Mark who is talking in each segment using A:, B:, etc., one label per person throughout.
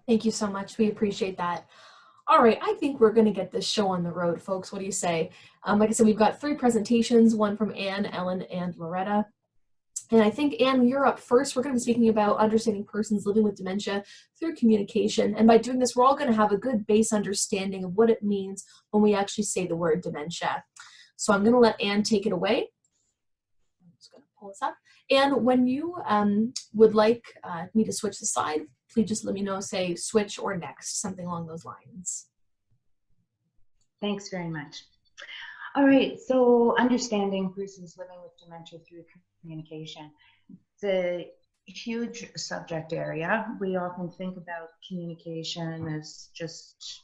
A: Thank you so much. We appreciate that. All right, I think we're going to get this show on the road, folks. What do you say? Like I said, we've got 3 presentations, one from Anne, Ellen, and Loretta. And I think, Anne, you're up first. We're going to be speaking about understanding persons living with dementia through communication. And by doing this, we're all going to have a good base understanding of what it means when we actually say the word dementia. So I'm going to let Anne take it away. I'm just going to pull this up. And when you would like me to switch the slide, please just let me know, say switch or next, something along those lines.
B: Thanks very much. All right, so understanding persons living with dementia through communication. It's a huge subject area. We often think about communication as just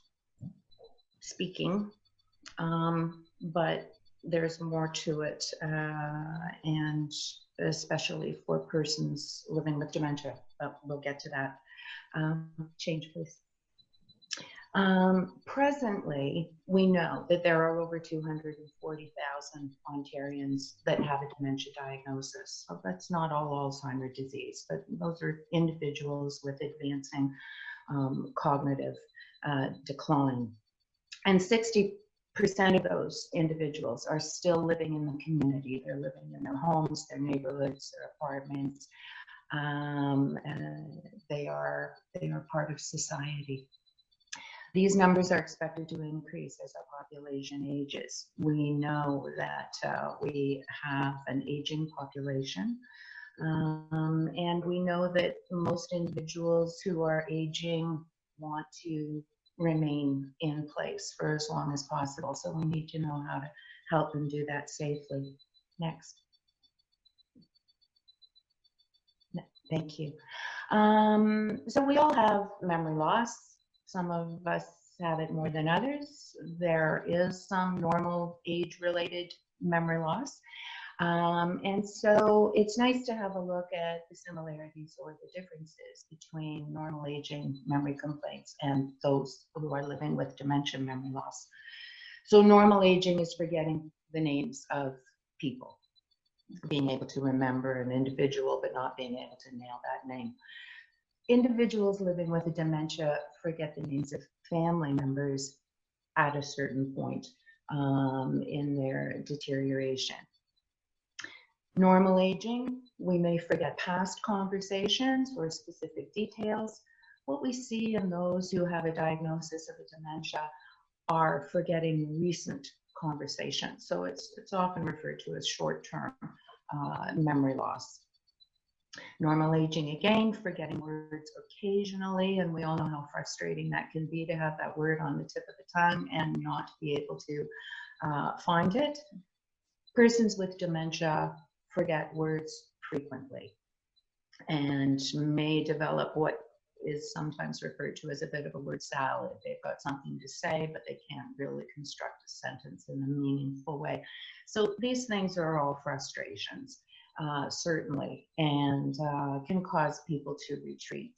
B: speaking, but there's more to it, and especially for persons living with dementia, but we'll get to that. Change, please. Presently, we know that there are over 240,000 Ontarians that have a dementia diagnosis. So that's not all Alzheimer's disease, but those are individuals with advancing cognitive decline. And 60% of those individuals are still living in the community. They're living in their homes, their neighborhoods, their apartments. And they are part of society. These numbers are expected to increase as our population ages. We know that we have an aging population, and we know that most individuals who are aging want to remain in place for as long as possible. So we need to know how to help them do that safely. Next. Thank you. So we all have memory loss. Some of us have it more than others. There is some normal age-related memory loss. And so it's nice to have a look at the similarities or the differences between normal aging memory complaints and those who are living with dementia memory loss. So normal aging is forgetting the names of people, being able to remember an individual but not being able to nail that name. Individuals living with a dementia forget the names of family members at a certain point in their deterioration. Normal aging, we may forget past conversations or specific details. What we see in those who have a diagnosis of a dementia are forgetting recent conversations. So it's often referred to as short-term memory loss. Normal aging, again, forgetting words occasionally, and we all know how frustrating that can be to have that word on the tip of the tongue and not be able to find it. Persons with dementia forget words frequently and may develop what is sometimes referred to as a bit of a word salad. They've got something to say, but they can't really construct a sentence in a meaningful way. So these things are all frustrations. Certainly, and can cause people to retreat.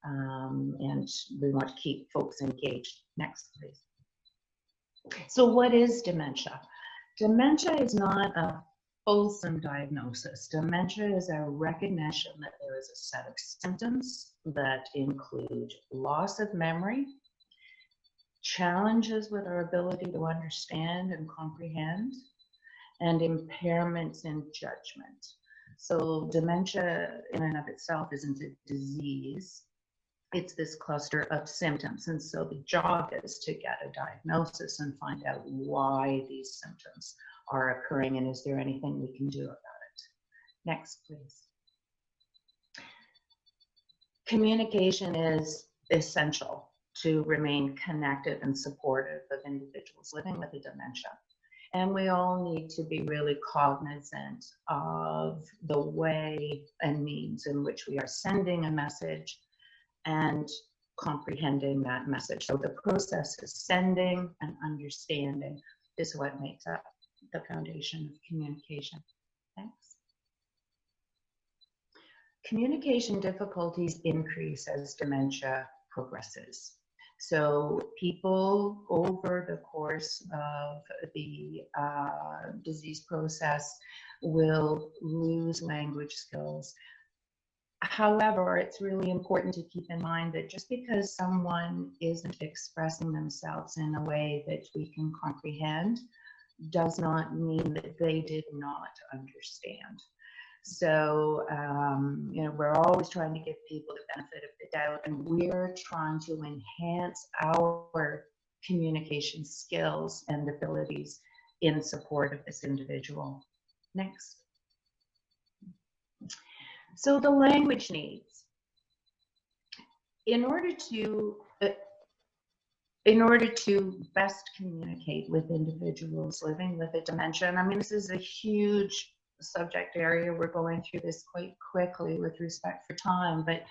B: And we want to keep folks engaged. Next, please. So what is dementia? Dementia is not a fulsome diagnosis. Dementia is a recognition that there is a set of symptoms that include loss of memory, challenges with our ability to understand and comprehend, and impairments in judgment. So dementia in and of itself isn't a disease. It's this cluster of symptoms. And so the job is to get a diagnosis and find out why these symptoms are occurring and is there anything we can do about it. Next, please. Communication is essential to remain connected and supportive of individuals living with a dementia. And we all need to be really cognizant of the way and means in which we are sending a message and comprehending that message. So the process of sending and understanding is what makes up the foundation of communication. Thanks. Communication difficulties increase as dementia progresses. So people over the course of the disease process will lose language skills, However, it's really important to keep in mind that just because someone isn't expressing themselves in a way that we can comprehend does not mean that they did not understand. So, we're always trying to give people the benefit of the doubt, and we're trying to enhance our communication skills and abilities in support of this individual. Next. So the language needs. In order to best communicate with individuals living with a dementia, and I mean, this is a huge subject area. We're going through this quite quickly with respect for time, but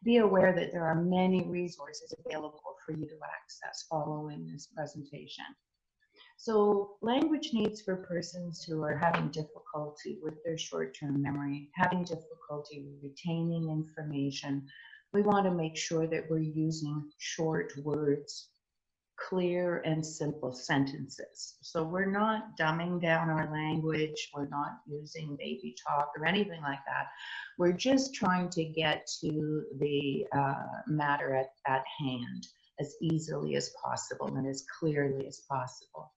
B: be aware that there are many resources available for you to access following this presentation. So language needs for persons who are having difficulty with their short-term memory, having difficulty retaining information. We want to make sure that we're using short words, clear and simple sentences. So we're not dumbing down our language. We're not using baby talk or anything like that. We're just trying to get to the matter at hand as easily as possible and as clearly as possible.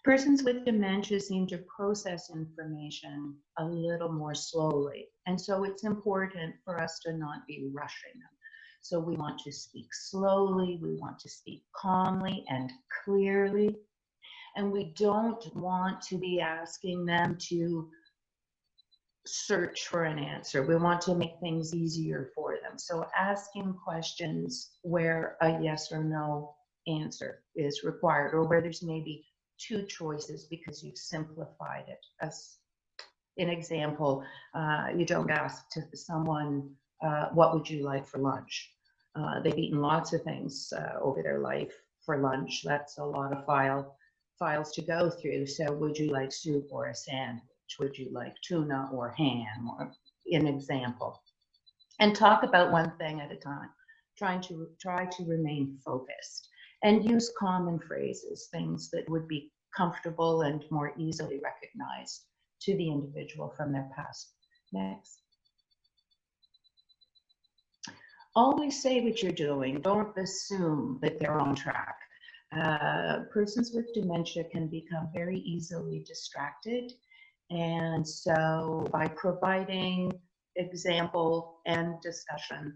B: Persons with dementia seem to process information a little more slowly. And so it's important for us to not be rushing them. So we want to speak slowly, we want to speak calmly and clearly, and we don't want to be asking them to search for an answer. We want to make things easier for them. So asking questions where a yes or no answer is required, or where there's maybe two choices because you've simplified it. As an example, you don't ask to someone, what would you like for lunch? They've eaten lots of things over their life for lunch. That's a lot of files to go through. So would you like soup or a sandwich? Would you like tuna or ham, or an example? And talk about one thing at a time. Try to remain focused and use common phrases, things that would be comfortable and more easily recognized to the individual from their past. Next. Always say what you're doing. Don't assume that they're on track. Persons with dementia can become very easily distracted. And so by providing example and discussion,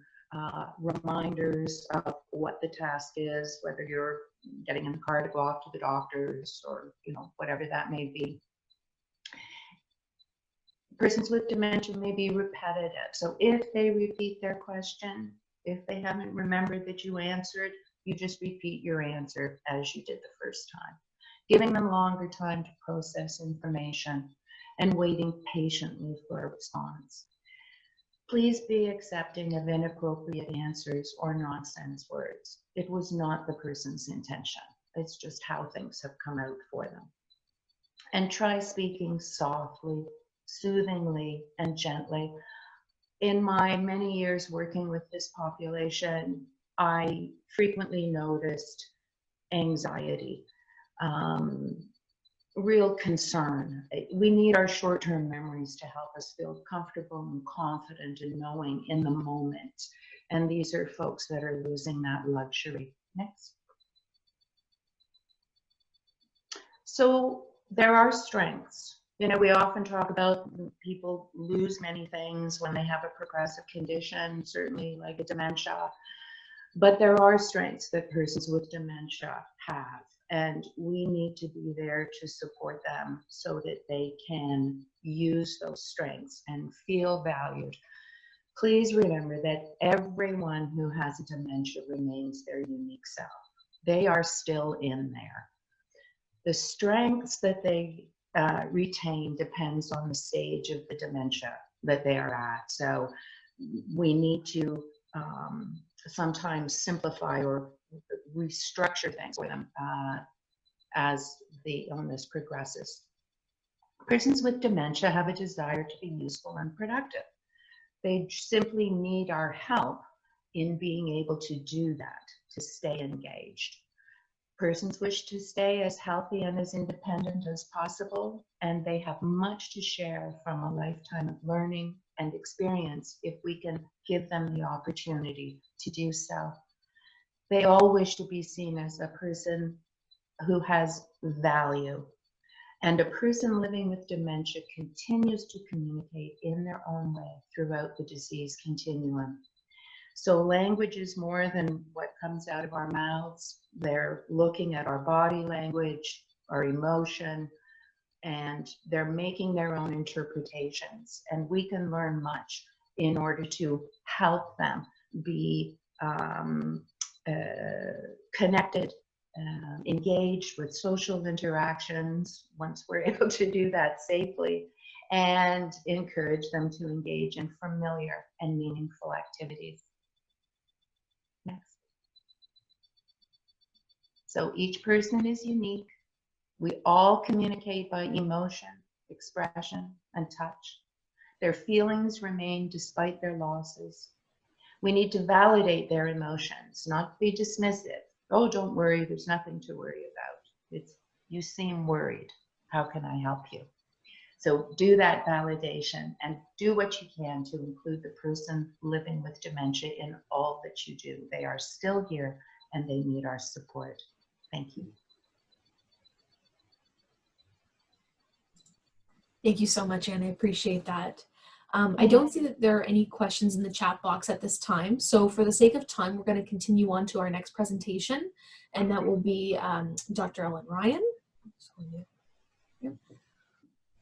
B: reminders of what the task is, whether you're getting in the car to go off to the doctor's or whatever that may be. Persons with dementia may be repetitive. So if they repeat their question, if they haven't remembered that you answered, you just repeat your answer as you did the first time, giving them longer time to process information and waiting patiently for a response. Please be accepting of inappropriate answers or nonsense words. It was not the person's intention. It's just how things have come out for them. And try speaking softly, soothingly, and gently. In my many years working with this population, I frequently noticed anxiety, real concern. We need our short-term memories to help us feel comfortable and confident in knowing in the moment. And these are folks that are losing that luxury. Next. So there are strengths. We often talk about people lose many things when they have a progressive condition, certainly like a dementia, but there are strengths that persons with dementia have, and we need to be there to support them so that they can use those strengths and feel valued. Please remember that everyone who has a dementia remains their unique self. They are still in there. The strengths that they retain depends on the stage of the dementia that they are at. So we need to sometimes simplify or restructure things for them as the illness progresses. Persons with dementia have a desire to be useful and productive. They simply need our help in being able to do that, to stay engaged. Persons wish to stay as healthy and as independent as possible, and they have much to share from a lifetime of learning and experience if we can give them the opportunity to do so. They all wish to be seen as a person who has value. And a person living with dementia continues to communicate in their own way throughout the disease continuum. So language is more than what comes out of our mouths. They're looking at our body language, our emotion, and they're making their own interpretations. And we can learn much in order to help them be connected, engaged with social interactions once we're able to do that safely, and encourage them to engage in familiar and meaningful activities. Next. So each person is unique. We all communicate by emotion, expression, and touch. Their feelings remain despite their losses. We need to validate their emotions, not be dismissive. Oh, don't worry, there's nothing to worry about. It's, you seem worried. How can I help you? So do that validation and do what you can to include the person living with dementia in all that you do. They are still here and they need our support. Thank you.
A: Thank you so much, Anne. I appreciate that. I don't see that there are any questions in the chat box at this time. So for the sake of time, we're going to continue on to our next presentation, and that will be Dr. Ellen Ryan.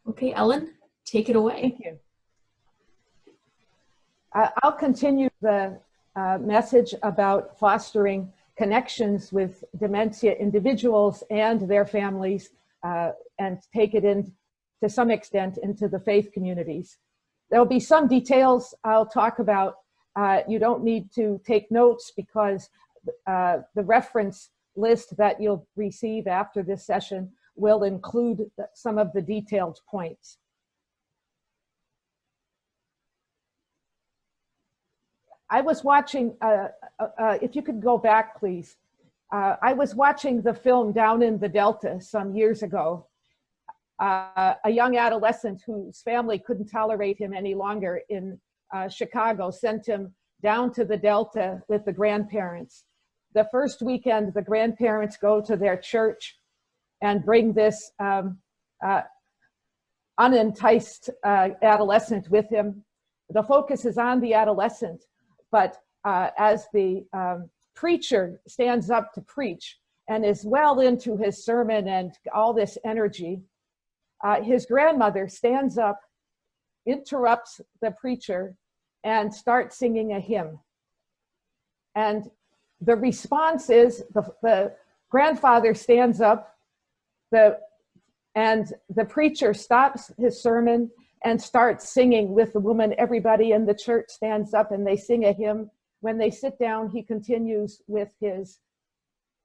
A: Okay, Ellen, take it away.
C: Thank you. I'll continue the message about fostering connections with dementia individuals and their families, and take it in, to some extent, into the faith communities. There'll be some details I'll talk about. You don't need to take notes because the reference list that you'll receive after this session will include some of the detailed points. I was watching, if you could go back, please. I was watching the film Down in the Delta some years ago. A young adolescent whose family couldn't tolerate him any longer in Chicago sent him down to the Delta with the grandparents. The first weekend, the grandparents go to their church and bring this unenticed adolescent with him. The focus is on the adolescent, but as the preacher stands up to preach and is well into his sermon and all this energy, his grandmother stands up, interrupts the preacher, and starts singing a hymn. And the response is the grandfather stands up, and the preacher stops his sermon and starts singing with the woman. Everybody in the church stands up and they sing a hymn. When they sit down, he continues with his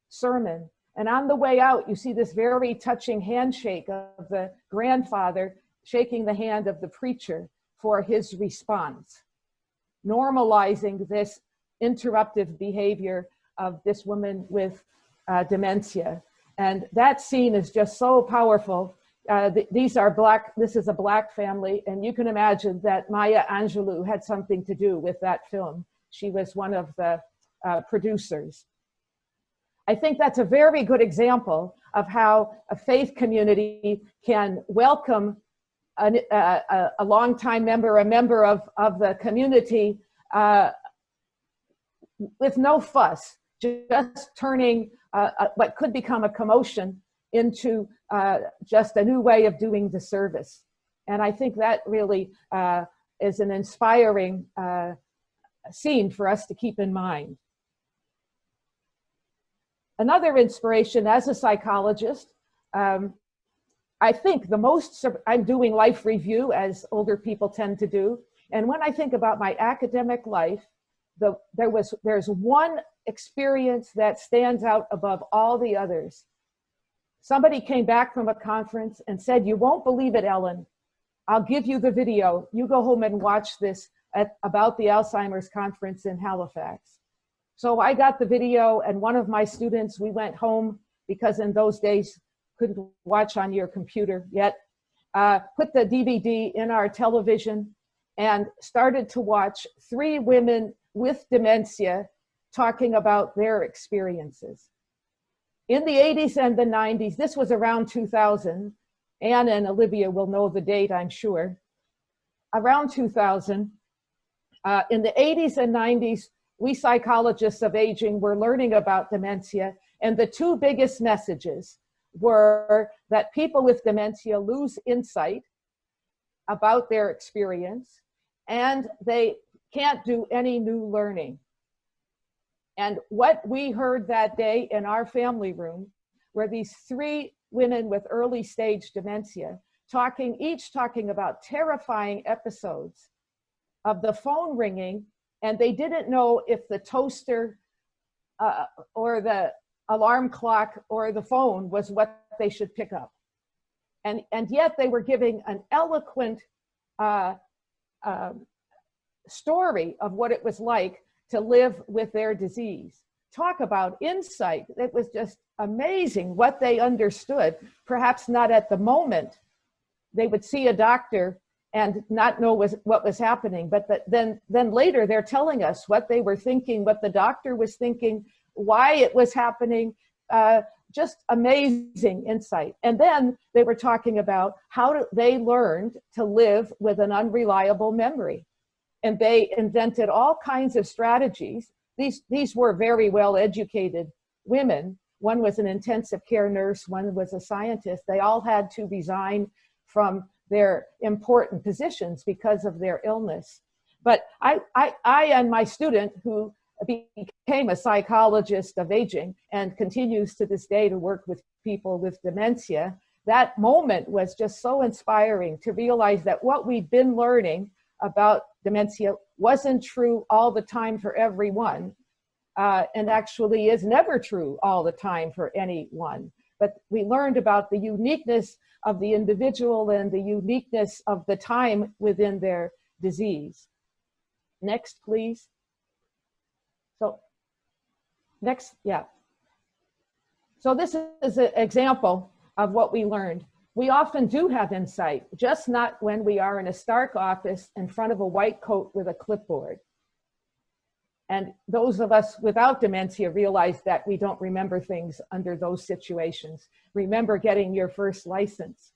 C: sermon. And on the way out, you see this very touching handshake of the grandfather shaking the hand of the preacher for his response, normalizing this interruptive behavior of this woman with dementia. And that scene is just so powerful. These are Black, this is a Black family, and you can imagine that Maya Angelou had something to do with that film. She was one of the producers. I think that's a very good example of how a faith community can welcome a longtime member, a member of the community with no fuss, just turning what could become a commotion into just a new way of doing the service. And I think that really is an inspiring scene for us to keep in mind. Another inspiration as a psychologist, I think the most, I'm doing life review as older people tend to do. And when I think about my academic life, there's one experience that stands out above all the others. Somebody came back from a conference and said, "You won't believe it, Ellen. I'll give you the video. You go home and watch this about the Alzheimer's conference in Halifax." So I got the video, and one of my students, we went home because in those days, couldn't watch on your computer yet, put the DVD in our television and started to watch 3 women with dementia talking about their experiences. In the 80s and the 90s, this was around 2000, Anne and Olivia will know the date, I'm sure. Around 2000, in the 80s and 90s, we psychologists of aging were learning about dementia, and the 2 biggest messages were that people with dementia lose insight about their experience, and they can't do any new learning. And what we heard that day in our family room were these 3 women with early stage dementia each talking about terrifying episodes of the phone ringing, and they didn't know if the toaster or the alarm clock or the phone was what they should pick up. And yet they were giving an eloquent story of what it was like to live with their disease. Talk about insight. It was just amazing what they understood, perhaps not at the moment. They would see a doctor and not know what was happening, but then later they're telling us what they were thinking, what the doctor was thinking, why it was happening, just amazing insight. And then they were talking about how they learned to live with an unreliable memory. And they invented all kinds of strategies. These were very well educated women. One was an intensive care nurse, one was a scientist. They all had to resign from their important positions because of their illness. But I and my student, who became a psychologist of aging and continues to this day to work with people with dementia, that moment was just so inspiring to realize that what we've been learning about dementia wasn't true all the time for everyone, and actually is never true all the time for anyone. But we learned about the uniqueness of the individual and the uniqueness of the time within their disease. Next, please. So, next, yeah. So this is an example of what we learned. We often do have insight, just not when we are in a stark office in front of a white coat with a clipboard. And those of us without dementia realize that we don't remember things under those situations. Remember getting your first license.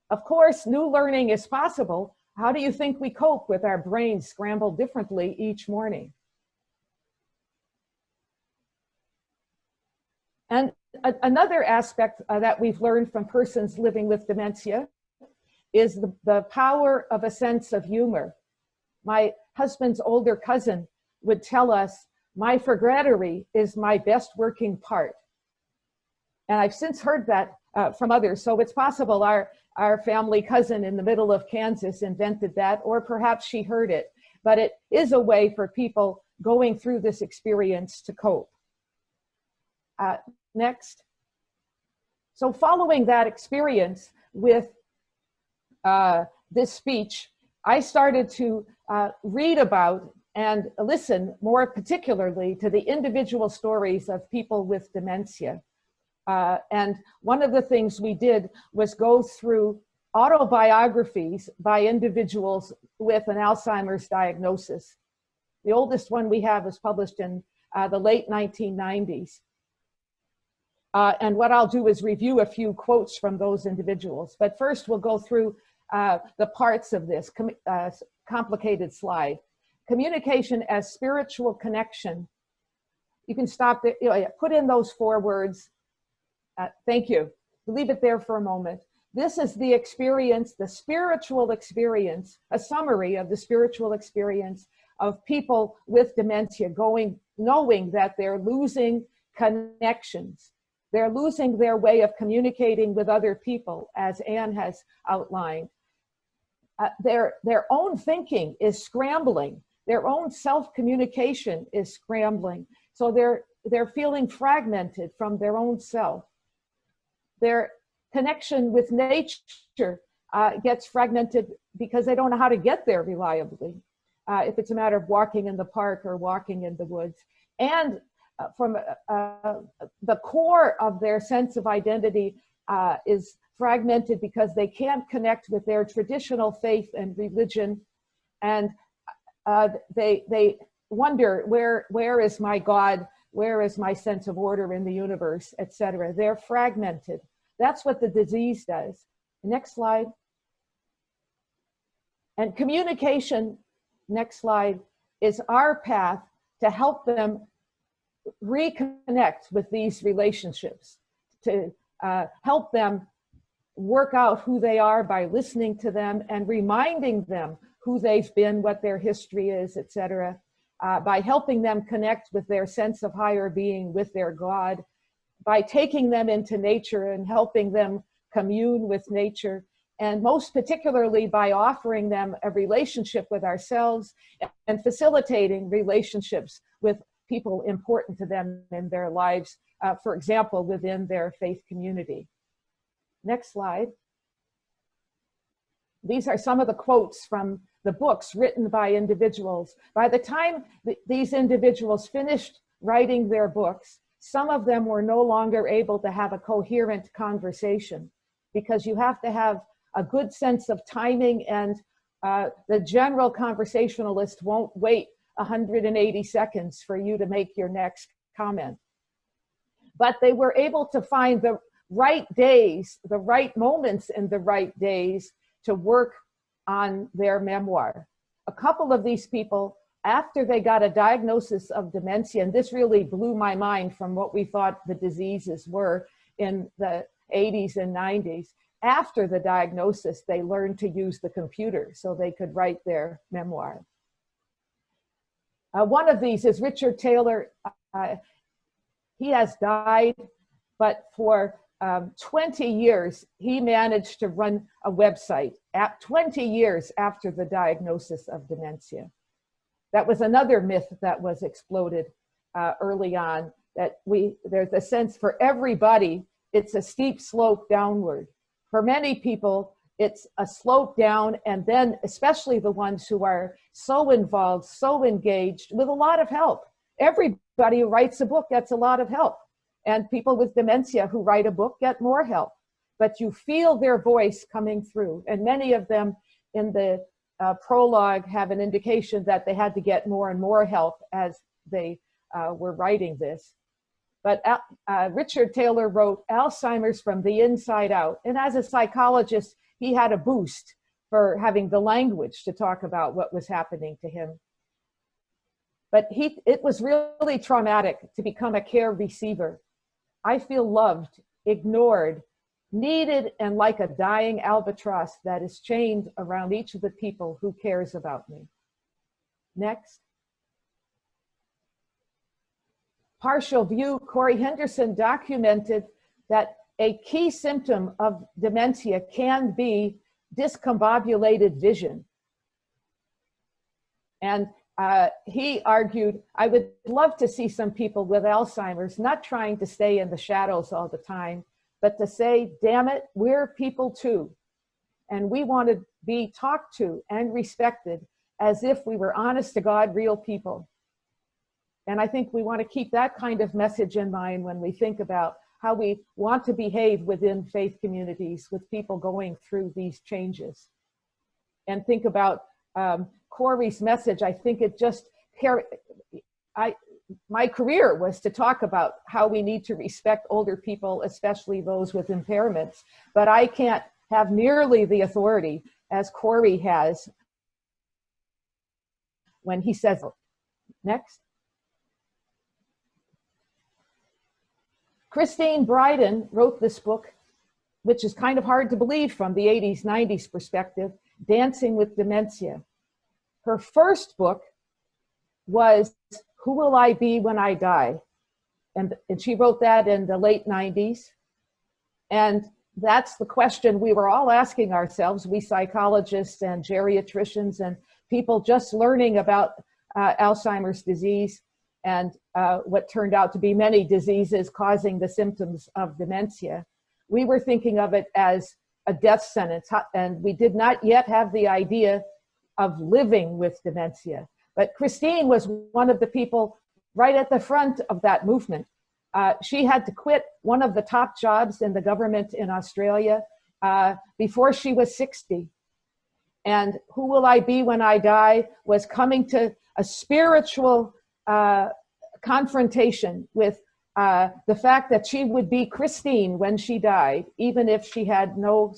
C: Of course, new learning is possible. How do you think we cope with our brains scrambled differently each morning? And another aspect that we've learned from persons living with dementia is the power of a sense of humor. My husband's older cousin would tell us, my forgettery is my best working part. And I've since heard that from others. So it's possible our family cousin in the middle of Kansas invented that, or perhaps she heard it. But it is a way for people going through this experience to cope. Next. So following that experience with this speech, I started to read about and listen more particularly to the individual stories of people with dementia. And one of the things we did was go through autobiographies by individuals with an Alzheimer's diagnosis. The oldest one we have was published in the late 1990s. And what I'll do is review a few quotes from those individuals. But first, we'll go through the parts of this complicated slide. Communication as spiritual connection. You can stop there, put in those 4 words. Thank you. Leave it there for a moment. This is the experience, the spiritual experience, a summary of the spiritual experience of people with dementia knowing that they're losing connections. They're losing their way of communicating with other people, as Anne has outlined. Their own thinking is scrambling. Their own self-communication is scrambling. So they're feeling fragmented from their own self. Their connection with nature gets fragmented because they don't know how to get there reliably. If it's a matter of walking in the park or walking in the woods. And the core of their sense of identity is fragmented because they can't connect with their traditional faith and religion, and they wonder, where is my God? Where is my sense of order in the universe, etc. They're fragmented. That's what the disease does. Next slide. And communication, next slide, is our path to help them reconnect with these relationships, to help them work out who they are by listening to them and reminding them who they've been, what their history is, etc. By helping them connect with their sense of higher being, with their God, by taking them into nature and helping them commune with nature, and most particularly by offering them a relationship with ourselves and facilitating relationships with people important to them in their lives, for example, within their faith community. Next slide. These are some of the quotes from the books written by individuals. By the time these individuals finished writing their books, some of them were no longer able to have a coherent conversation, because you have to have a good sense of timing, and the general conversationalist won't wait 180 seconds for you to make your next comment. But they were able to find the right days, the right moments and the right days to work on their memoir. A couple of these people, after they got a diagnosis of dementia, and this really blew my mind from what we thought the diseases were in the 80s and 90s, after the diagnosis, they learned to use the computer so they could write their memoir. One of these is Richard Taylor. He has died, but for 20 years, he managed to run a website at 20 years after the diagnosis of dementia. That was another myth that was exploded early on, that there's a sense for everybody, it's a steep slope downward. For many people, it's a slope down, and then especially the ones who are so involved, so engaged, with a lot of help. Everybody who writes a book gets a lot of help. And people with dementia who write a book get more help. But you feel their voice coming through. And many of them in the prologue have an indication that they had to get more and more help as they were writing this. But Richard Taylor wrote Alzheimer's from the Inside Out. And as a psychologist, he had a boost for having the language to talk about what was happening to him. But it was really traumatic to become a care receiver. I feel loved, ignored, needed, and like a dying albatross that is chained around each of the people who cares about me. Next. Partial view, Corey Henderson documented that a key symptom of dementia can be discombobulated vision. And he argued, I would love to see some people with Alzheimer's not trying to stay in the shadows all the time, but to say, damn it, we're people too. And we want to be talked to and respected as if we were honest to God, real people. And I think we want to keep that kind of message in mind when we think about how we want to behave within faith communities with people going through these changes. And think about Corey's message. I think it just, my career was to talk about how we need to respect older people, especially those with impairments, but I can't have nearly the authority as Corey has when he says it. Next. Christine Bryden wrote this book, which is kind of hard to believe from the 80s, 90s perspective, Dancing with Dementia. Her first book was Who Will I Be When I Die? And she wrote that in the late 90s. And that's the question we were all asking ourselves, we psychologists and geriatricians and people just learning about Alzheimer's disease and what turned out to be many diseases causing the symptoms of dementia. We were thinking of it as a death sentence, and we did not yet have the idea of living with dementia. But Christine was one of the people right at the front of that movement. She had to quit one of the top jobs in the government in Australia before she was 60. And Who Will I Be When I Die was coming to a spiritual confrontation with the fact that she would be Christine when she died, even if she had no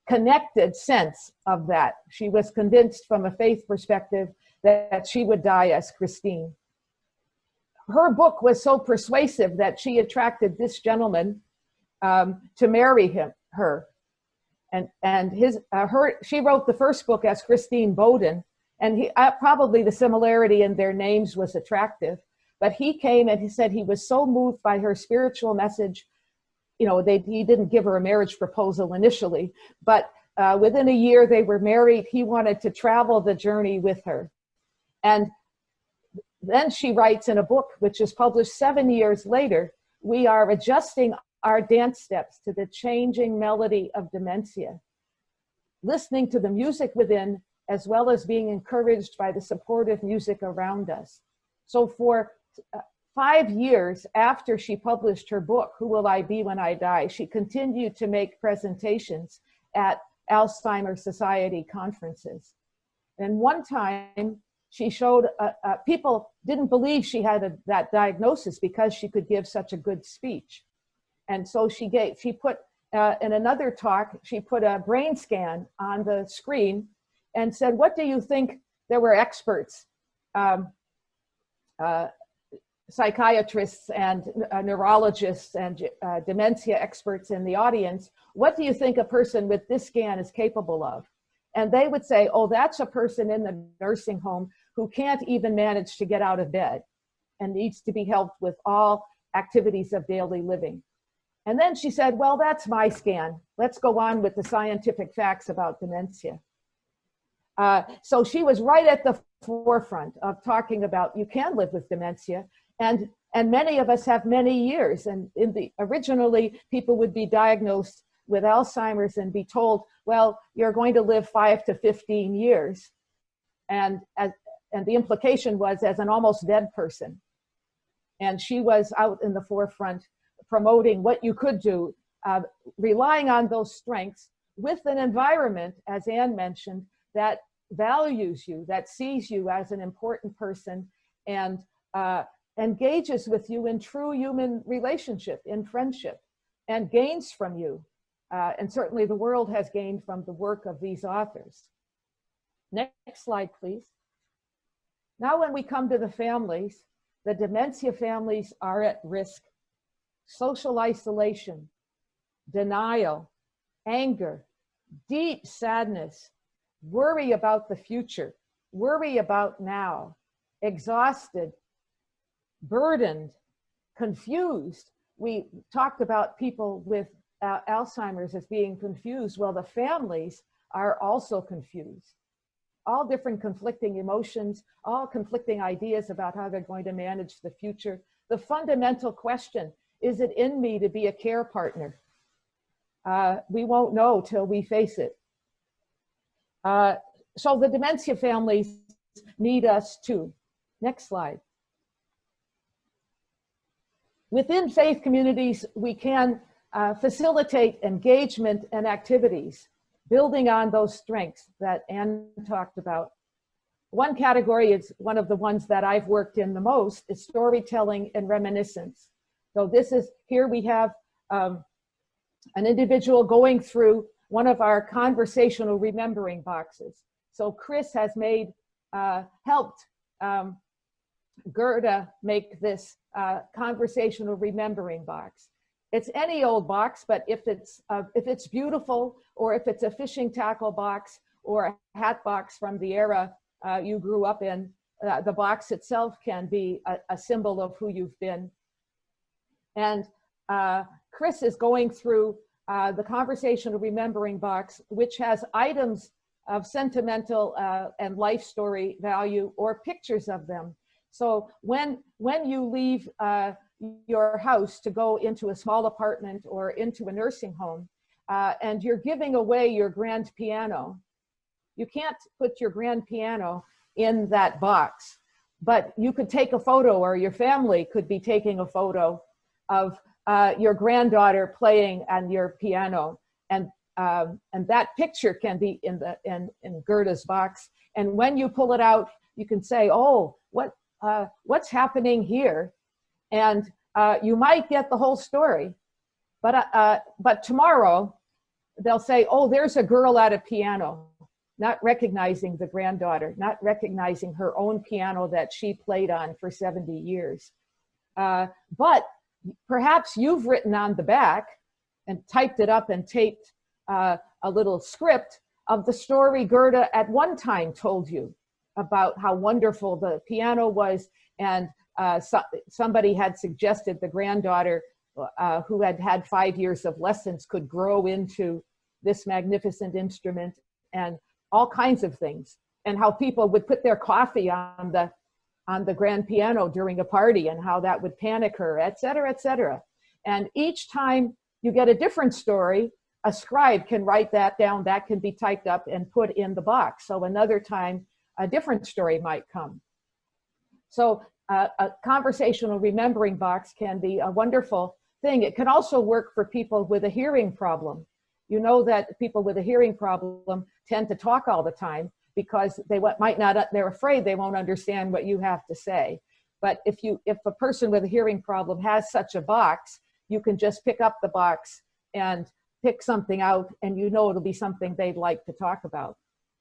C: connected sense of that. She was convinced from a faith perspective that she would die as Christine. Her book was so persuasive that she attracted this gentleman to marry her. And she wrote the first book as Christine Bowden, and probably the similarity in their names was attractive. But he came and he said he was so moved by her spiritual message. You know, he didn't give her a marriage proposal initially, but within a year they were married. He wanted to travel the journey with her. And then she writes in a book, which is published 7 years later, we are adjusting our dance steps to the changing melody of dementia, listening to the music within, as well as being encouraged by the supportive music around us. So for 5 years after she published her book, Who Will I Be When I Die, she continued to make presentations at Alzheimer's Society conferences. And one time she showed, people didn't believe she had that diagnosis because she could give such a good speech. And so she put, in another talk, she put a brain scan on the screen and said, what do you think? There were experts, psychiatrists and neurologists and dementia experts in the audience. What do you think a person with this scan is capable of? And they would say, oh, that's a person in the nursing home who can't even manage to get out of bed and needs to be helped with all activities of daily living. And then she said, well, that's my scan. Let's go on with the scientific facts about dementia. So she was right at the forefront of talking about you can live with dementia. And many of us have many years. And originally, people would be diagnosed with Alzheimer's and be told, well, you're going to live 5 to 15 years. And the implication was as an almost dead person. And she was out in the forefront promoting what you could do, relying on those strengths with an environment, as Anne mentioned, that values you, that sees you as an important person and engages with you in true human relationship, in friendship, and gains from you. And certainly the world has gained from the work of these authors. Next slide, please. Now when we come to the families, the dementia families are at risk. Social isolation, denial, anger, deep sadness, worry about the future, worry about now, exhausted, burdened, confused. We talked about people with Alzheimer's as being confused. Well, the families are also confused. All different conflicting emotions, all conflicting ideas about how they're going to manage the future. The fundamental question, is it in me to be a care partner? We won't know till we face it. So the dementia families need us too. Next slide. Within faith communities, we can facilitate engagement and activities, building on those strengths that Anne talked about. One category is one of the ones that I've worked in the most is storytelling and reminiscence. So here we have an individual going through one of our conversational remembering boxes. So Chris has helped Gerda make this conversational remembering box. It's any old box, but if it's beautiful, or if it's a fishing tackle box or a hat box from the era you grew up in, the box itself can be a symbol of who you've been. And Chris is going through the conversational remembering box, which has items of sentimental and life story value or pictures of them. So when you leave your house to go into a small apartment or into a nursing home, and you're giving away your grand piano, you can't put your grand piano in that box. but you could take a photo, or your family could be taking a photo of your granddaughter playing on your piano, and that picture can be in Gerda's box. And when you pull it out, you can say, "Oh, what's happening here?" And you might get the whole story, but tomorrow they'll say, "Oh, there's a girl at a piano," not recognizing the granddaughter, not recognizing her own piano that she played on for 70 years. But perhaps you've written on the back and typed it up and taped a little script of the story Gerda at one time told you about how wonderful the piano was, and somebody had suggested the granddaughter who had had 5 years of lessons could grow into this magnificent instrument, and all kinds of things, and how people would put their coffee on the grand piano during a party, and how that would panic her, et cetera, et cetera. And each time you get a different story, a scribe can write that down, that can be typed up and put in the box. So another time, a different story might come. So a conversational remembering box can be a wonderful thing. It can also work for people with a hearing problem. You know that people with a hearing problem tend to talk all the time because they're afraid they won't understand what you have to say. But if a person with a hearing problem has such a box, you can just pick up the box and pick something out, and you know it'll be something they'd like to talk about.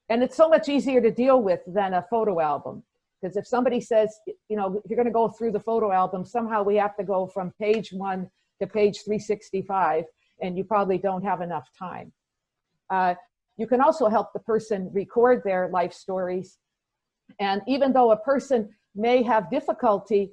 C: And it's so much easier to deal with than a photo album. Because if somebody says, you know, if you're going to go through the photo album, somehow we have to go from page 1 to page 365, and you probably don't have enough time. You can also help the person record their life stories. And even though a person may have difficulty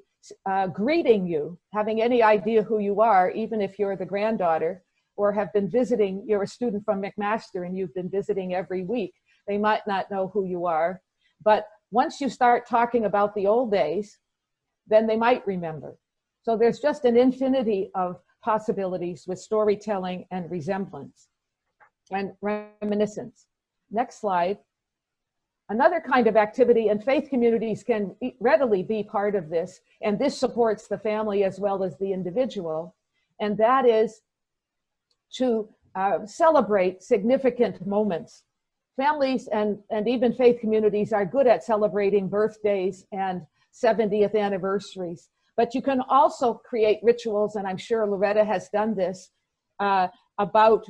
C: greeting you, having any idea who you are, even if you're the granddaughter, or have been visiting, you're a student from McMaster and you've been visiting every week, they might not know who you are. But once you start talking about the old days, then they might remember. So there's just an infinity of possibilities with storytelling and resemblance and reminiscence. Next slide. Another kind of activity, and faith communities can readily be part of this, and this supports the family as well as the individual, and that is to celebrate significant moments. Families and even faith communities are good at celebrating birthdays and 70th anniversaries, but you can also create rituals, and I'm sure Loretta has done this, about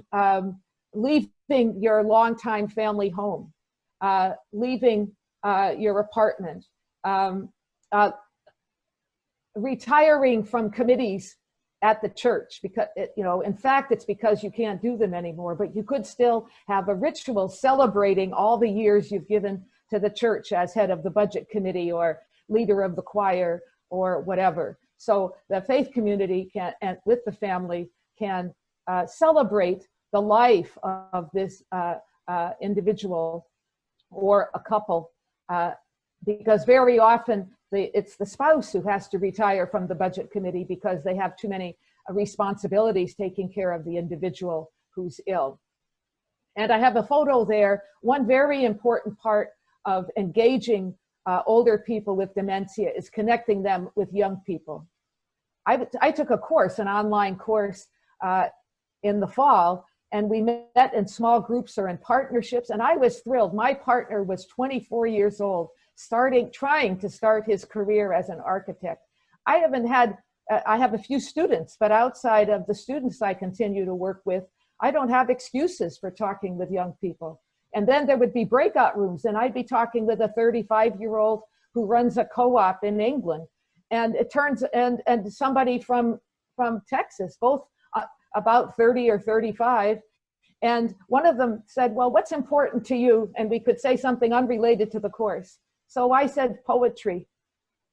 C: leaving your longtime family home, leaving your apartment, retiring from committees at the church, because in fact it's because you can't do them anymore, but you could still have a ritual celebrating all the years you've given to the church as head of the budget committee or leader of the choir or whatever. So the faith community can, and with the family, can celebrate the life of this individual or a couple, because very often it's the spouse who has to retire from the budget committee because they have too many responsibilities taking care of the individual who's ill. And I have a photo there. One very important part of engaging older people with dementia is connecting them with young people. I took a course, an online course in the fall, and we met in small groups or in partnerships, and I was thrilled. My partner was 24 years old, trying to start his career as an architect. I have a few students, but outside of the students I continue to work with, I don't have excuses for talking with young people. And then there would be breakout rooms, and I'd be talking with a 35-year-old who runs a co-op in England. And it turns, and somebody from Texas, both about 30 or 35. And one of them said, well, what's important to you? And we could say something unrelated to the course. So I said poetry.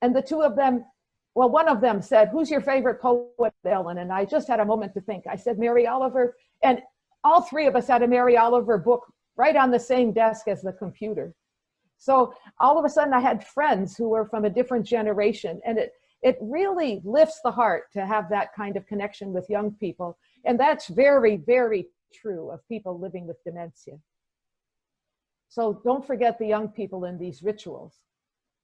C: And the two of them, well, one of them said, who's your favorite poet, Ellen? And I just had a moment to think. I said, Mary Oliver. And all three of us had a Mary Oliver book right on the same desk as the computer. So all of a sudden I had friends who were from a different generation. And it really lifts the heart to have that kind of connection with young people. And that's very, very true of people living with dementia. So don't forget the young people in these rituals.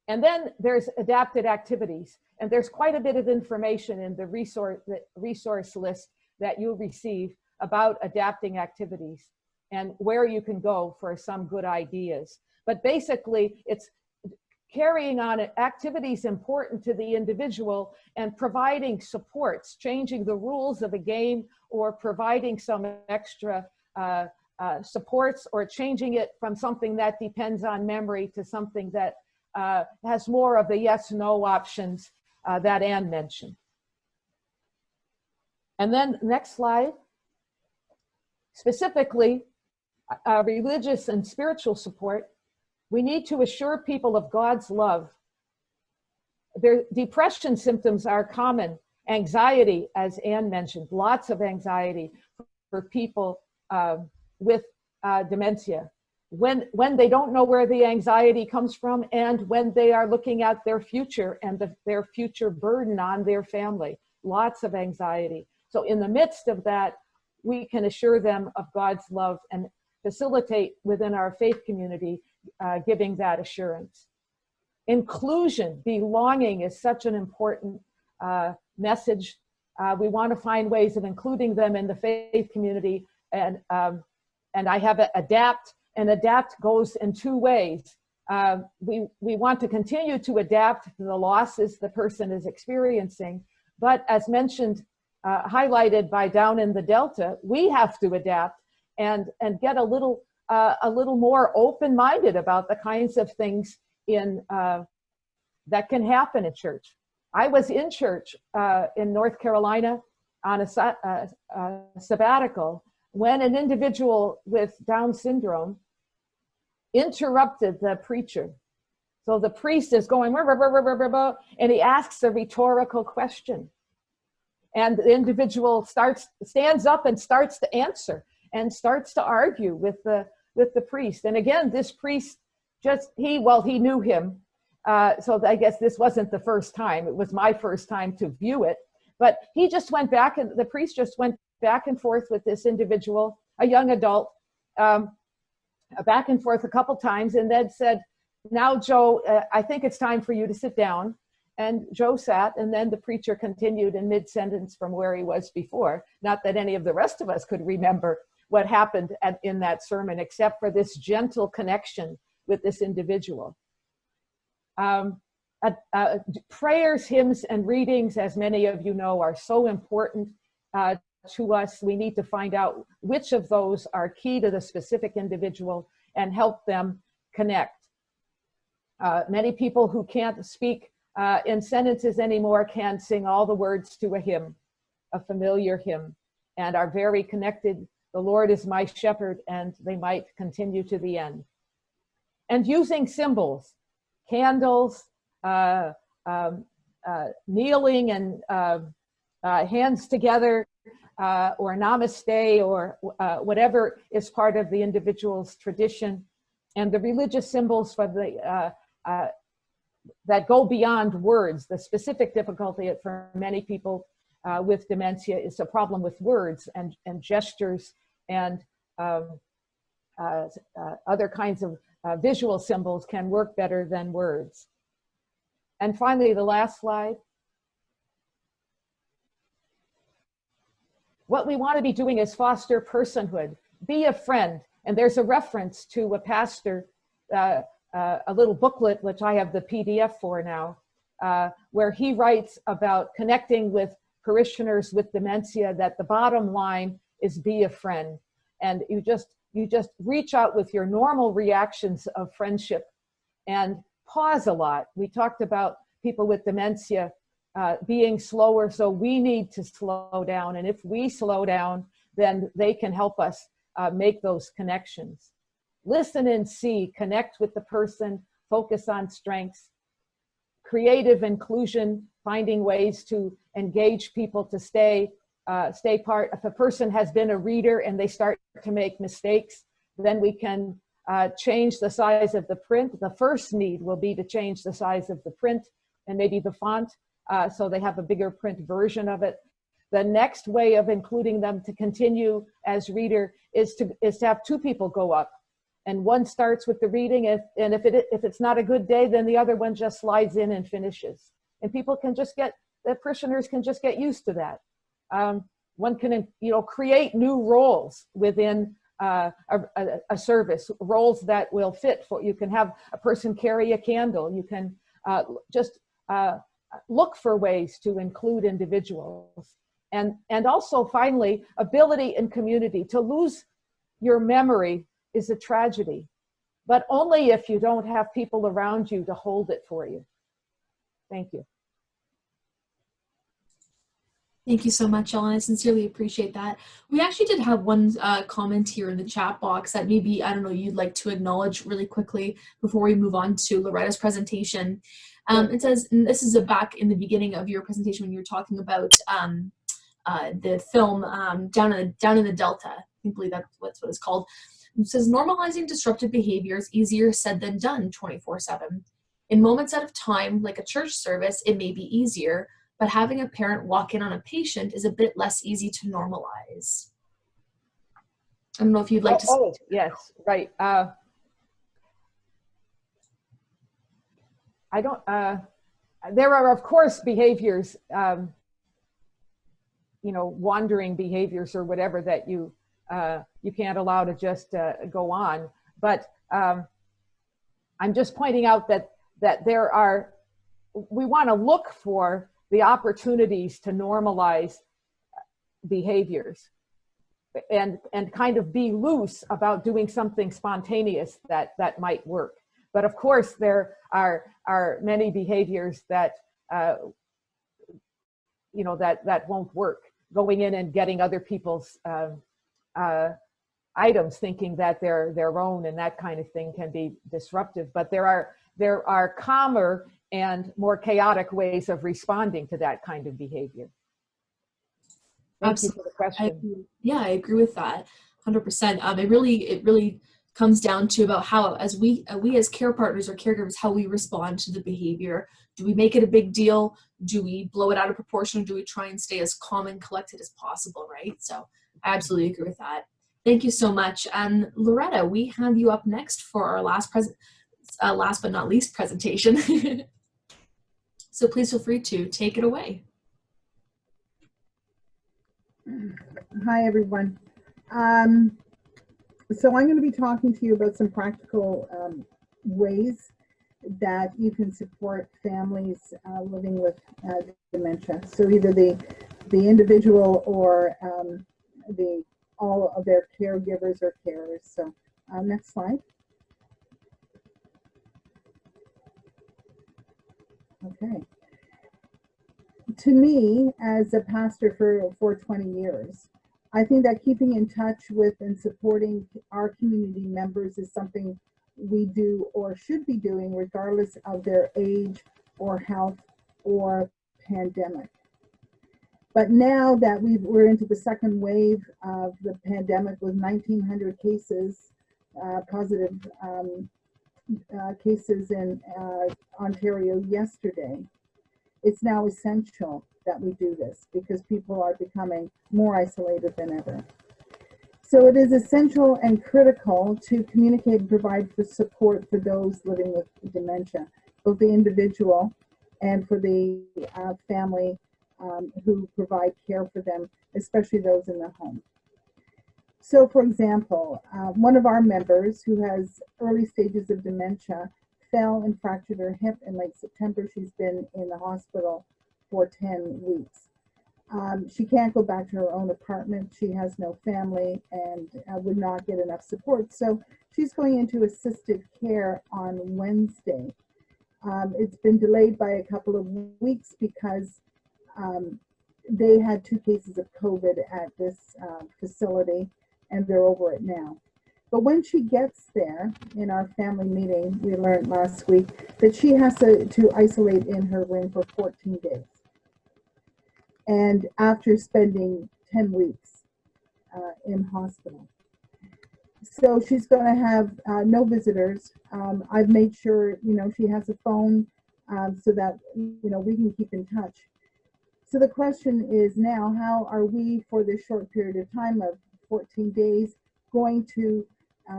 C: And then there's adapted activities. And there's quite a bit of information in the resource list that you'll receive about adapting activities and where you can go for some good ideas. But basically, it's carrying on activities important to the individual and providing supports, changing the rules of a game or providing some extra supports, or changing it from something that depends on memory to something that has more of the yes/no options that Anne mentioned. And then next slide. Specifically, religious and spiritual support. We need to assure people of God's love. Their depression symptoms are common. Anxiety, as Anne mentioned, lots of anxiety for people with dementia. When they don't know where the anxiety comes from, and when they are looking at their future and their future burden on their family, lots of anxiety. So in the midst of that, we can assure them of God's love and facilitate within our faith community giving that assurance. Inclusion, belonging is such an important message. We want to find ways of including them in the faith community, and I have adapt, and adapt goes in two ways. We want to continue to adapt to the losses the person is experiencing, but as mentioned, highlighted by Down in the Delta, we have to adapt and get a little more open-minded about the kinds of things that can happen in church. I was in church in North Carolina on a sabbatical when an individual with Down syndrome interrupted the preacher. So the priest is going, "Rah, rah, rah, rah, rah, rah," and he asks a rhetorical question. And the individual stands up and starts to answer and starts to argue with the priest. And again, this priest he knew him. So I guess this wasn't the first time. It was my first time to view it. But he just went back, and the priest just went back and forth with this individual, a young adult, back and forth a couple times, and then said, "Now, Joe, I think it's time for you to sit down." And Joe sat, and then the preacher continued in mid-sentence from where he was before. Not that any of the rest of us could remember what happened in that sermon, except for this gentle connection with this individual. Prayers, hymns, and readings, as many of you know, are so important to us. We need to find out which of those are key to the specific individual and help them connect. Many people who can't speak in sentences anymore can sing all the words to a hymn, a familiar hymn, and are very connected. The Lord is my shepherd, and they might continue to the end. And using symbols, candles, kneeling and hands together, or namaste, or whatever is part of the individual's tradition, and the religious symbols for that go beyond words. The specific difficulty for many people with dementia is a problem with words and gestures and other kinds of visual symbols can work better than words. And finally, the last slide. What we want to be doing is foster personhood, be a friend. And there's a reference to a pastor, a little booklet, which I have the PDF for now, where he writes about connecting with parishioners with dementia, that the bottom line is be a friend. And you just reach out with your normal reactions of friendship and pause a lot. We talked about people with dementia being slower, so we need to slow down. And if we slow down, then they can help us make those connections. Listen and see, connect with the person, focus on strengths. Creative inclusion, finding ways to engage people to stay part. If a person has been a reader and they start to make mistakes, then we can change the size of the print. The first need will be to change the size of the print and maybe the font, so they have a bigger print version of it. The next way of including them to continue as reader is to have two people go up and one starts with the reading, and if it's not a good day, then the other one just slides in and finishes. And people can just the parishioners can just get used to that. One can, create new roles within a service, roles that will fit for. You can have a person carry a candle. You can just look for ways to include individuals, and also finally, ability and community. To lose your memory is a tragedy, but only if you don't have people around you to hold it for you. Thank you.
A: Thank you so much, Ellen. I sincerely appreciate that. We actually did have one comment here in the chat box that maybe, I don't know, you'd like to acknowledge really quickly before we move on to Loretta's presentation. It says, and this is back in the beginning of your presentation when you were talking about the film Down in the Delta. I believe that's what it's called. It says, normalizing disruptive behavior is easier said than done 24/7. In moments out of time, like a church service, it may be easier, but having a parent walk in on a patient is a bit less easy to normalize. I don't know if you'd like to speak to that.
C: Yes, right. I don't, there are, of course, behaviors, wandering behaviors or whatever that you can't allow to just go on. But I'm just pointing out that we want to look for the opportunities to normalize behaviors and kind of be loose about doing something spontaneous that might work. But of course, there are many behaviors that that won't work. Going in and getting other people's items, thinking that they're their own, and that kind of thing can be disruptive. But there are calmer and more chaotic ways of responding to that kind of behavior. Thank you for the question.
A: I agree with that 100%. It really comes down to about how, as we as care partners or caregivers, how we respond to the behavior. Do we make it a big deal? Do we blow it out of proportion? Or do we try and stay as calm and collected as possible, right? So I absolutely agree with that. Thank you so much. And Loretta, we have you up next for our last but not least presentation. So please feel free to take it away.
D: Hi, everyone. So I'm going to be talking to you about some practical ways that you can support families living with dementia. So either the individual or all of their caregivers or carers. So next slide. Okay. To me, as a pastor for 20 years, I think that keeping in touch with and supporting our community members is something we do or should be doing regardless of their age or health or pandemic. But now that we're into the second wave of the pandemic with 1,900 cases, positive cases in Ontario yesterday, it's now essential that we do this because people are becoming more isolated than ever. So it is essential and critical to communicate and provide for support for those living with dementia, both the individual and for the family who provide care for them, especially those in the home. So for example, one of our members who has early stages of dementia fell and fractured her hip in late September. She's been in the hospital for 10 weeks. She can't go back to her own apartment. She has no family and would not get enough support. So she's going into assisted care on Wednesday. It's been delayed by a couple of weeks because they had 2 cases of COVID at this facility, and they're over it now. But when she gets there, in our family meeting, we learned last week that she has to isolate in her room for 14 days. And after spending 10 weeks in hospital. So she's going to have no visitors. I've made sure, she has a phone so that, we can keep in touch. So the question is now, how are we, for this short period of time of 14 days, going to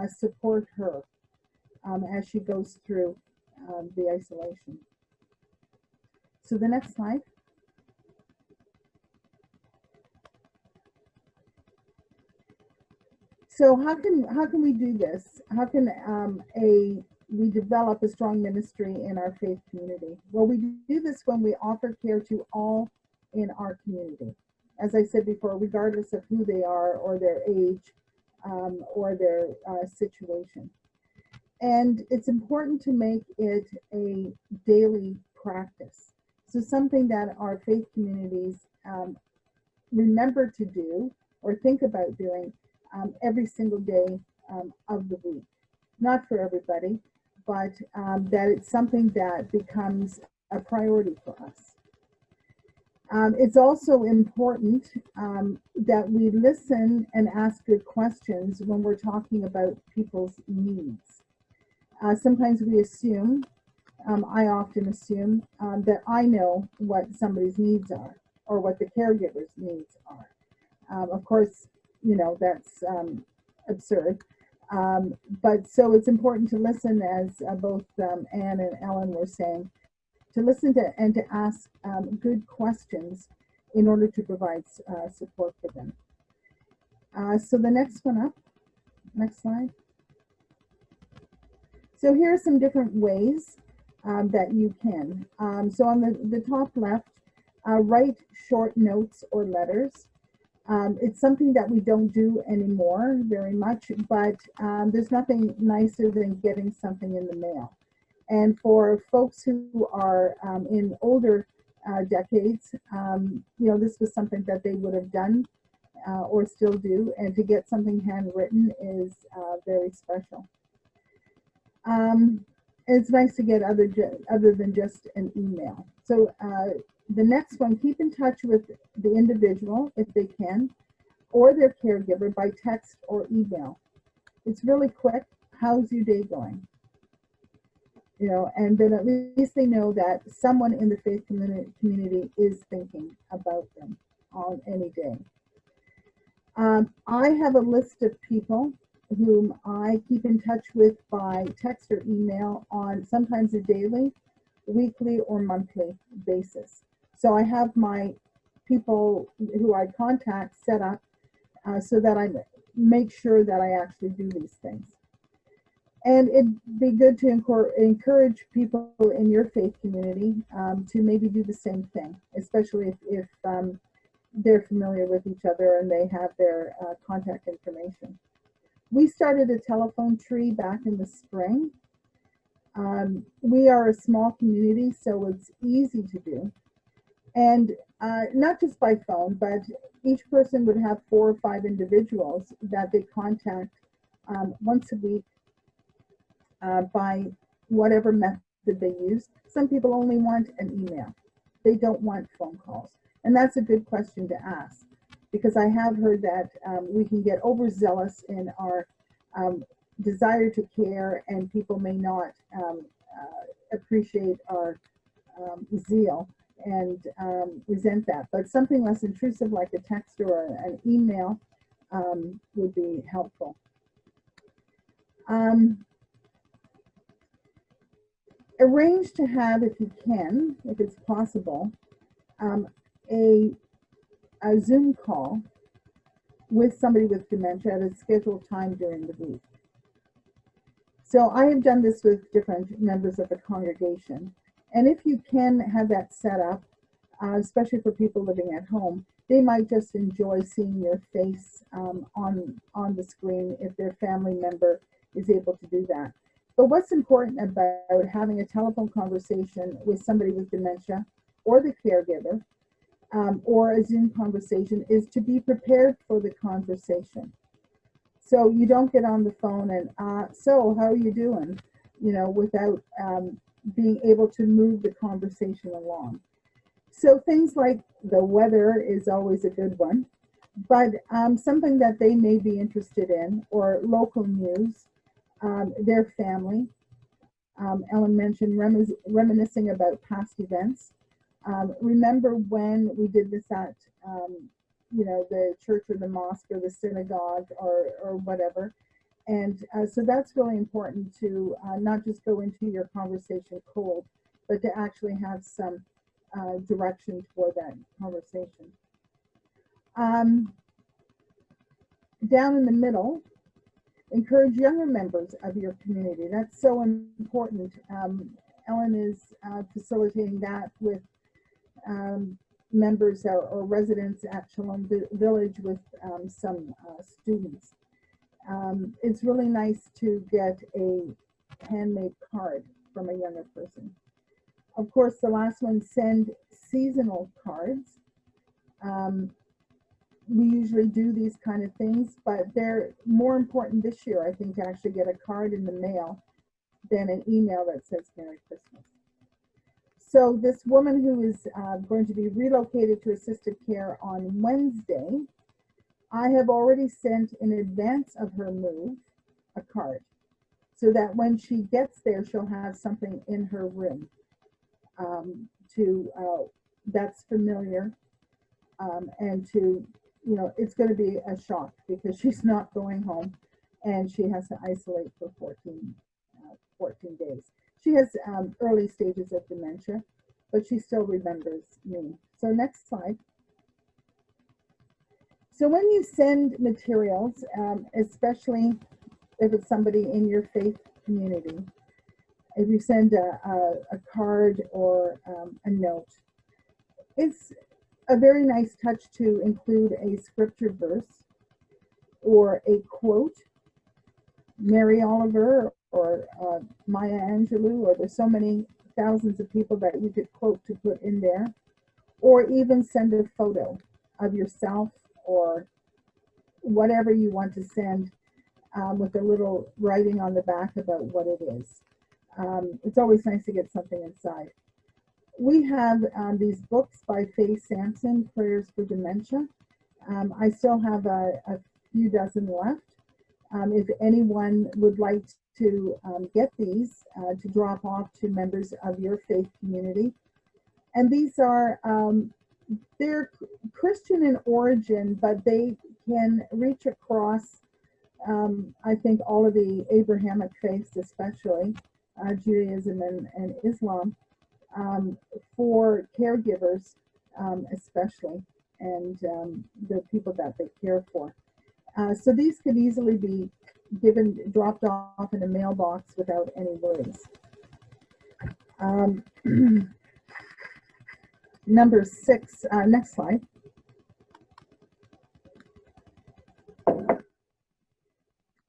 D: support her as she goes through the isolation. So the next slide. So how can we do this? How can we develop a strong ministry in our faith community? Well, we do this when we offer care to all in our community. As I said before, regardless of who they are or their age or their situation. And it's important to make it a daily practice. So something that our faith communities remember to do or think about doing every single day of the week. Not for everybody, but that it's something that becomes a priority for us. It's also important that we listen and ask good questions when we're talking about people's needs. Sometimes we assume, I often assume, that I know what somebody's needs are or what the caregiver's needs are. Of course, you know, that's absurd. But so it's important to listen, as both Anne and Ellen were saying, to listen to and to ask good questions in order to provide support for them. So the next one up, next slide. So here are some different ways that you can. So on the top left, write short notes or letters. It's something that we don't do anymore very much, but there's nothing nicer than getting something in the mail. And for folks who are in older decades, you know, this was something that they would have done or still do, and to get something handwritten is very special. It's nice to get other than just an email. So the next one, keep in touch with the individual if they can, or their caregiver by text or email. It's really quick. How's your day going? You know, and then at least they know that someone in the faith community is thinking about them on any day. I have a list of people whom I keep in touch with by text or email on sometimes a daily, weekly, or monthly basis. So I have my people who I contact set up so that I make sure that I actually do these things. And it'd be good to encourage people in your faith community to maybe do the same thing, especially if they're familiar with each other and they have their contact information. We started a telephone tree back in the spring. We are a small community, so it's easy to do. And not just by phone, but each person would have 4 or 5 individuals that they contact once a week by whatever method they use. Some people only want an email. They don't want phone calls. And that's a good question to ask, because I have heard that we can get overzealous in our desire to care, and people may not appreciate our zeal and resent that. But something less intrusive like a text or an email would be helpful. Arrange to have, if you can, if it's possible, a Zoom call with somebody with dementia at a scheduled time during the week. So I have done this with different members of the congregation. And if you can have that set up, especially for people living at home, they might just enjoy seeing your face on the screen if their family member is able to do that. But what's important about having a telephone conversation with somebody with dementia or the caregiver or a Zoom conversation is to be prepared for the conversation. So you don't get on the phone and, so how are you doing? You know, without being able to move the conversation along. So things like the weather is always a good one, but something that they may be interested in, or local news, their family. Ellen mentioned reminiscing about past events. Remember when we did this at, you know, the church or the mosque or the synagogue or whatever. So that's really important to not just go into your conversation cold, but to actually have some direction toward that conversation. Down in the middle, encourage younger members of your community. That's so important. Ellen is facilitating that with members or residents at Shalom Village with some students. It's really nice to get a handmade card from a younger person. Of course, the last one, send seasonal cards. We usually do these kind of things, but they're more important this year, I think, to actually get a card in the mail than an email that says Merry Christmas. So this woman who is going to be relocated to assisted care on Wednesday, I have already sent in advance of her move a card so that when she gets there, she'll have something in her room that's familiar and to, you know, it's going to be a shock because she's not going home and she has to isolate for 14 days. She has early stages of dementia, but she still remembers me. So next slide. So when you send materials, especially if it's somebody in your faith community, if you send a card or a note, it's a very nice touch to include a scripture verse or a quote, Mary Oliver or Maya Angelou, or there's so many thousands of people that you could quote to put in there, or even send a photo of yourself or whatever you want to send with a little writing on the back about what it is. It's always nice to get something inside. We have these books by Faye Sampson, Prayers for Dementia. I still have a few dozen left. If anyone would like to get these to drop off to members of your faith community. And these are, they're Christian in origin, but they can reach across, I think, all of the Abrahamic faiths, especially Judaism and Islam, for caregivers, especially, and the people that they care for. So these could easily be dropped off in a mailbox without any worries. Number 6, next slide.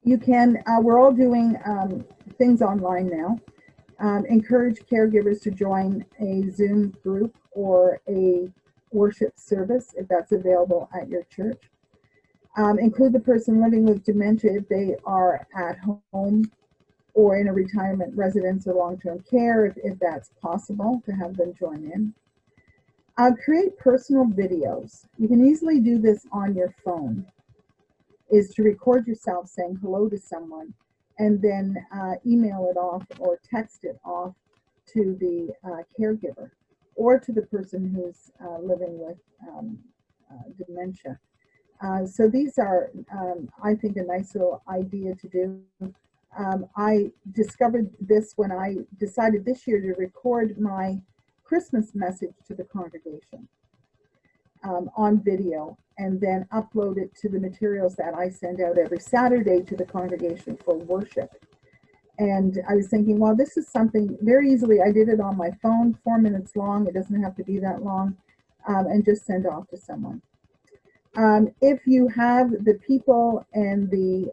D: You can, we're all doing things online now. Encourage caregivers to join a Zoom group or a worship service if that's available at your church. Include the person living with dementia if they are at home or in a retirement residence or long-term care, if that's possible, to have them join in. Create personal videos. You can easily do this on your phone, is to record yourself saying hello to someone and then email it off or text it off to the caregiver or to the person who's living with dementia. So these are, I think, a nice little idea to do. I discovered this when I decided this year to record my Christmas message to the congregation on video and then upload it to the materials that I send out every Saturday to the congregation for worship. And I was thinking, well, this is something very easily. I did it on my phone, 4 minutes long. It doesn't have to be that long, and just send off to someone. If you have the people and the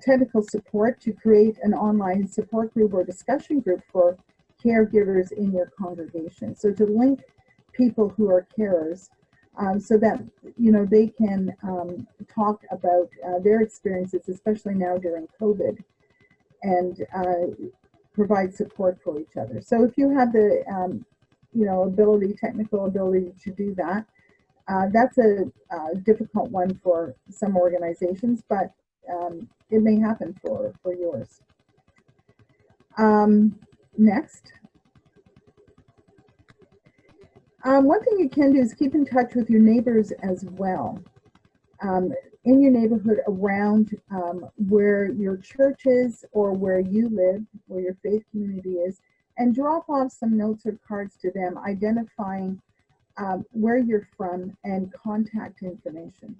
D: technical support to create an online support group or discussion group for caregivers in your congregation. So to link people who are carers so that, you know, they can talk about their experiences, especially now during COVID, and provide support for each other. So if you have the, you know, technical ability to do that, that's a difficult one for some organizations, but it may happen for yours. Next. One thing you can do is keep in touch with your neighbors as well. in your neighborhood around where your church is or where you live, where your faith community is, and drop off some notes or cards to them identifying where you're from and contact information.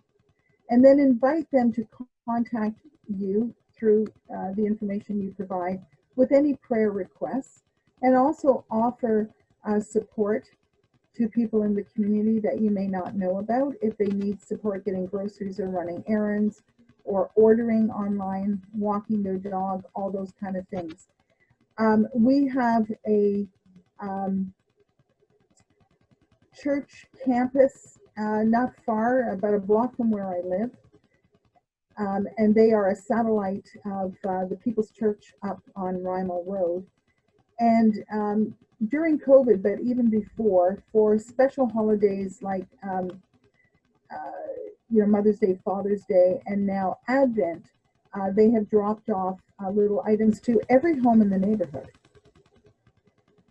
D: And then invite them to contact you through the information you provide with any prayer requests, and also offer support to people in the community that you may not know about if they need support getting groceries or running errands or ordering online, walking their dog, all those kind of things. We have a church campus not far, about a block from where I live. And they are a satellite of the People's Church up on Rymal Road. And during COVID, but even before, for special holidays like Mother's Day, Father's Day, and now Advent, they have dropped off little items to every home in the neighborhood.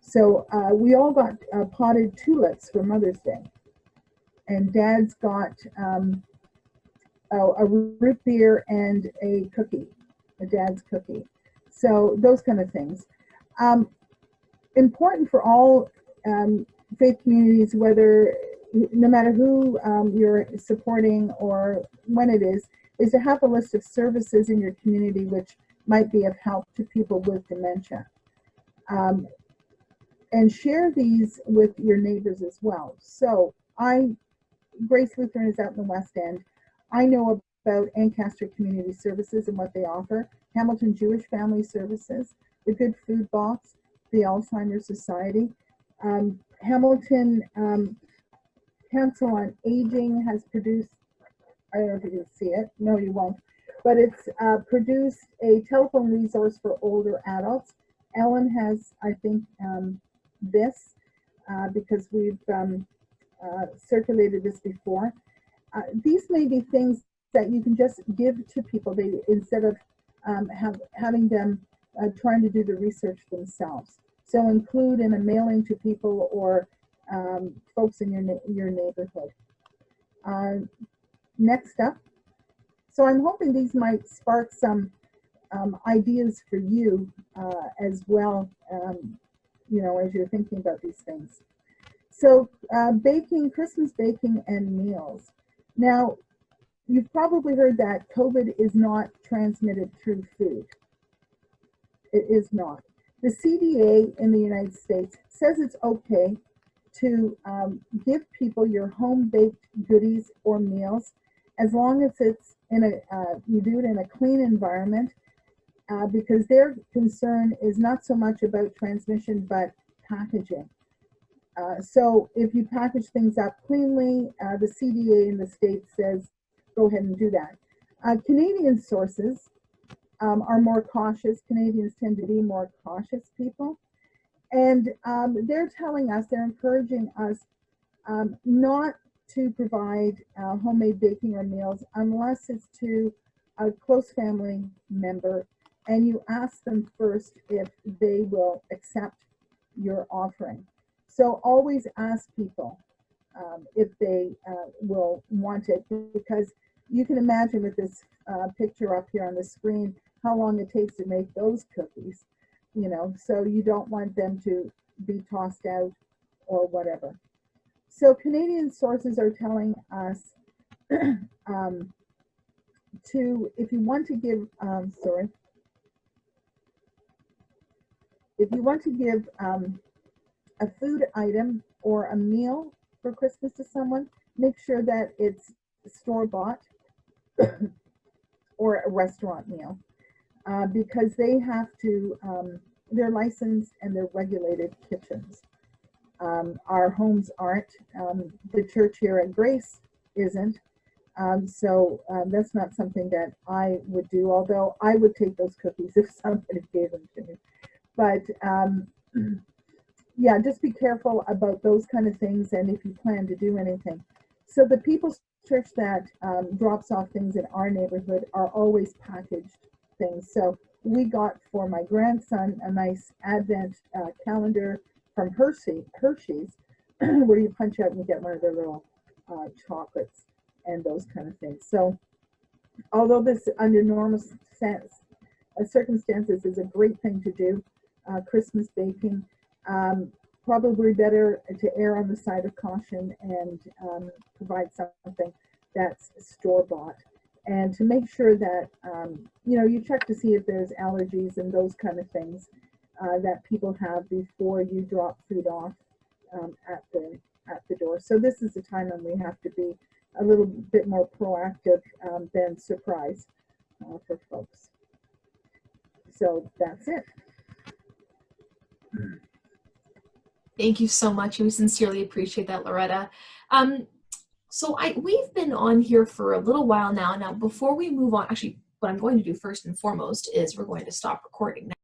D: So we all got potted tulips for Mother's Day, and Dad's got a root beer and a cookie, a Dad's cookie. So those kind of things. Important for all faith communities, no matter who you're supporting or when it is to have a list of services in your community which might be of help to people with dementia. And share these with your neighbors as well. So Grace Lutheran is out in the West End. I know about Ancaster Community Services and what they offer, Hamilton Jewish Family Services, the Good Food Box, the Alzheimer's Society. Hamilton Council on Aging has produced, I don't know if you can see it, no you won't, but it's produced a telephone resource for older adults. Ellen has, I think, this because we've circulated this before. These may be things that you can just give to people instead of having them trying to do the research themselves. So include in a mailing to people or folks in your neighborhood. Next up, so I'm hoping these might spark some ideas for you as well, as you're thinking about these things. So baking, Christmas baking and meals. Now, you've probably heard that COVID is not transmitted through food. It is not. The CDA in the United States says it's okay to give people your home-baked goodies or meals as long as it's you do it in a clean environment, because their concern is not so much about transmission but packaging. So if you package things up cleanly, the CDA in the States says go ahead and do that. Canadian sources are more cautious. Canadians tend to be more cautious people. And they're telling us, they're encouraging us not to provide homemade baking or meals unless it's to a close family member and you ask them first if they will accept your offering. So always ask people if they will want it, because you can imagine with this picture up here on the screen how long it takes to make those cookies, so you don't want them to be tossed out or whatever. So Canadian sources are telling us if you want to give, if you want to give a food item or a meal for Christmas to someone, make sure that it's store-bought or a restaurant meal, because they have to, they're licensed and they're regulated kitchens. Our homes aren't. The church here at Grace isn't. So that's not something that I would do, although I would take those cookies if somebody gave them to me. But yeah, just be careful about those kind of things and if you plan to do anything. So the People's Church that drops off things in our neighborhood are always packaged things. So we got for my grandson a nice Advent calendar from Hershey's, where you punch out and you get one of their little chocolates and those kind of things. So although this under normal circumstances is a great thing to do, Christmas baking, probably better to err on the side of caution and provide something that's store-bought. And to make sure that, you check to see if there's allergies and those kind of things that people have before you drop food off at the door. So this is the time when we have to be a little bit more proactive than surprise for folks. So that's it.
A: Thank you so much. We sincerely appreciate that, Loretta. So we've been on here for a little while now. Now, before we move on, actually, what I'm going to do first and foremost is we're going to stop recording now.